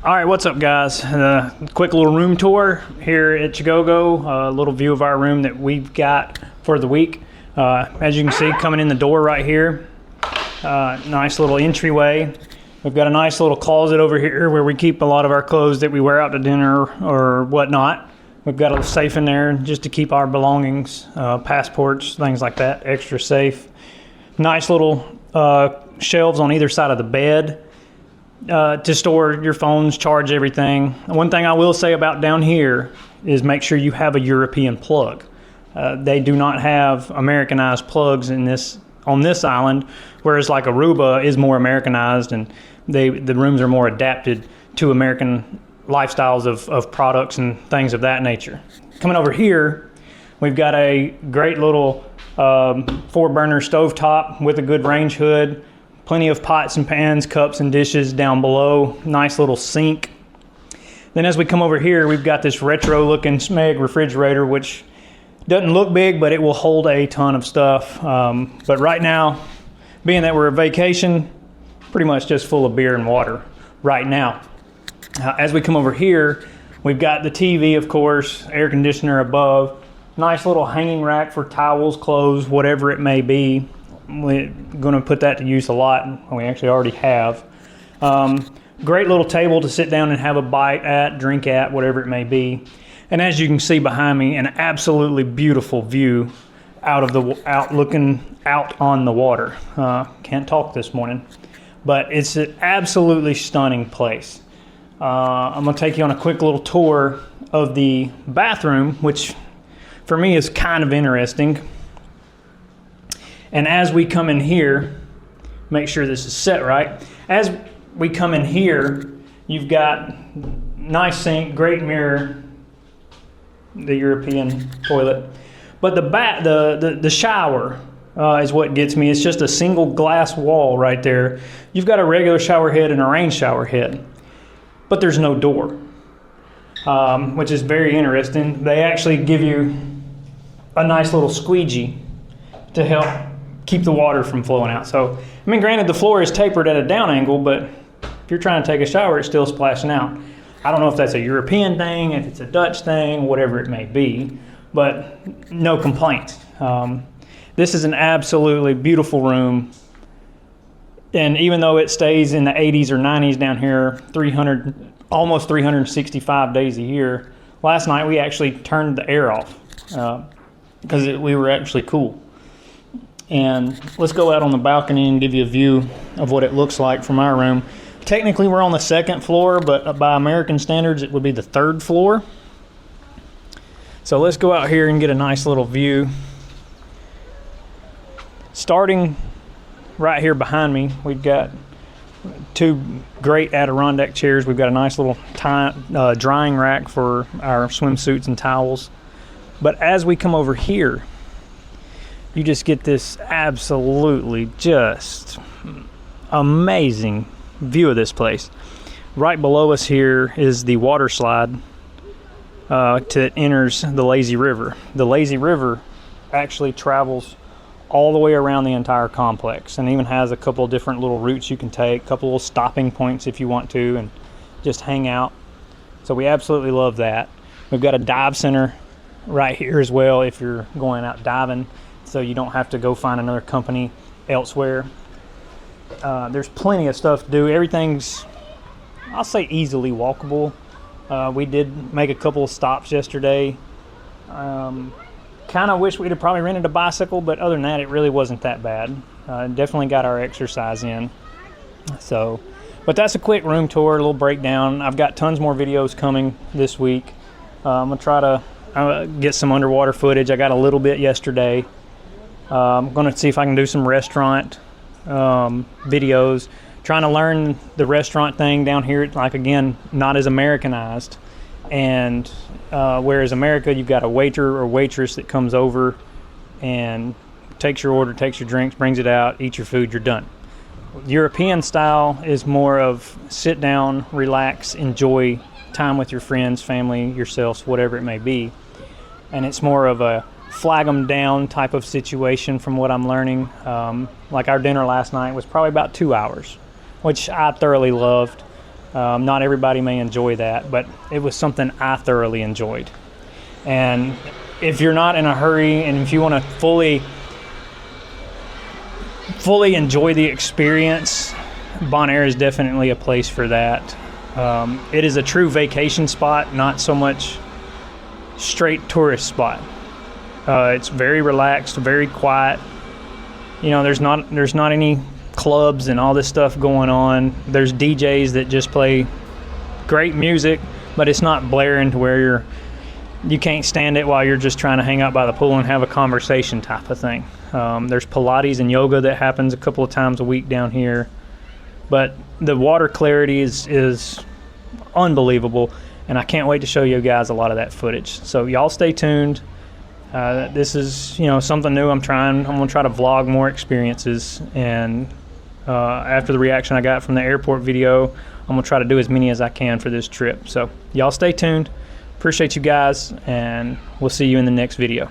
All right, what's up, guys? Quick little room tour here at Chogogo. A little view of our room that we've got for the week. As you can see, coming in the door right here, nice little entryway. We've got a nice little closet over here where we keep a lot of our clothes that we wear out to dinner or whatnot. We've got a safe in there just to keep our belongings, passports, things like that, extra safe. Nice little shelves on either side of the bed. To store your phones, charge everything. One thing I will say about down here is make sure you have a European plug. They do not have Americanized plugs on this island, whereas like Aruba is more Americanized and the rooms are more adapted to American lifestyles of products and things of that nature. Coming over here, we've got a great little 4-burner stovetop with a good range hood. Plenty of pots and pans, cups and dishes down below. Nice little sink. Then as we come over here, we've got this retro looking Smeg refrigerator, which doesn't look big, but it will hold a ton of stuff. But right now, being that we're on vacation, pretty much just full of beer and water right now. As we come over here, we've got the TV, of course, air conditioner above. Nice little hanging rack for towels, clothes, whatever it may be. We're going to put that to use a lot. We actually already have. Great little table to sit down and have a bite at, drink at, whatever it may be. And as you can see behind me, an absolutely beautiful view looking out on the water. Can't talk this morning, but it's an absolutely stunning place. I'm going to take you on a quick little tour of the bathroom, which for me is kind of interesting. And as we come in here, make sure this is set right. As we come in here, you've got nice sink, great mirror, the European toilet. But the shower is what gets me. It's just a single glass wall right there. You've got a regular shower head and a rain shower head, but there's no door, which is very interesting. They actually give you a nice little squeegee to help keep the water from flowing out. So, I mean, granted, the floor is tapered at a down angle, but if you're trying to take a shower, it's still splashing out. I don't know if that's a European thing, if it's a Dutch thing, whatever it may be, but no complaints. This is an absolutely beautiful room. And even though it stays in the 80s or 90s down here, almost 365 days a year, last night we actually turned the air off because we were actually cool. And let's go out on the balcony and give you a view of what it looks like from our room. Technically, we're on the 2nd floor, but by American standards, it would be the 3rd floor. So let's go out here and get a nice little view. Starting right here behind me, we've got 2 great Adirondack chairs. We've got a nice little drying rack for our swimsuits and towels. But as we come over here, you just get this absolutely just amazing view of this place. Right below us here is the water slide that enters the lazy river. The lazy river actually travels all the way around the entire complex and even has a couple of different little routes you can take, a couple little stopping points if you want to, and just hang out. So we absolutely love that. We've got a dive center right here as well if you're going out diving, so you don't have to go find another company elsewhere. There's plenty of stuff to do. Everything's, I'll say, easily walkable. We did make a couple of stops yesterday. Kind of wish we'd have probably rented a bicycle, but other than that, it really wasn't that bad. Definitely got our exercise in. So, but that's a quick room tour, a little breakdown. I've got tons more videos coming this week. I'm gonna try to get some underwater footage. I got a little bit yesterday. I'm going to see if I can do some restaurant videos, trying to learn the restaurant thing down here, like, again, not as Americanized. And whereas America, you've got a waiter or waitress that comes over and takes your order, takes your drinks, brings it out, eat your food, you're done. European style is more of sit down, relax, enjoy time with your friends, family, yourselves, whatever it may be. And it's more of a flag them down type of situation from what I'm learning. Like our dinner last night was probably about 2 hours, which I thoroughly loved. Not everybody may enjoy that, but it was something I thoroughly enjoyed. And if you're not in a hurry and if you want to fully enjoy the experience, Bonaire is definitely a place for that. It is a true vacation spot, not so much straight tourist spot. It's very relaxed, very quiet. You know, there's not any clubs and all this stuff going on. There's DJs that just play great music, but it's not blaring to where you can't stand it while you're just trying to hang out by the pool and have a conversation type of thing. There's Pilates and yoga that happens a couple of times a week down here, but the water clarity is unbelievable, and I can't wait to show you guys a lot of that footage. So y'all stay tuned. This is, you know, something new I'm going to try to vlog more experiences, and after the reaction I got from the airport video, I'm going to try to do as many as I can for this trip. So y'all stay tuned. Appreciate you guys, and we'll see you in the next video.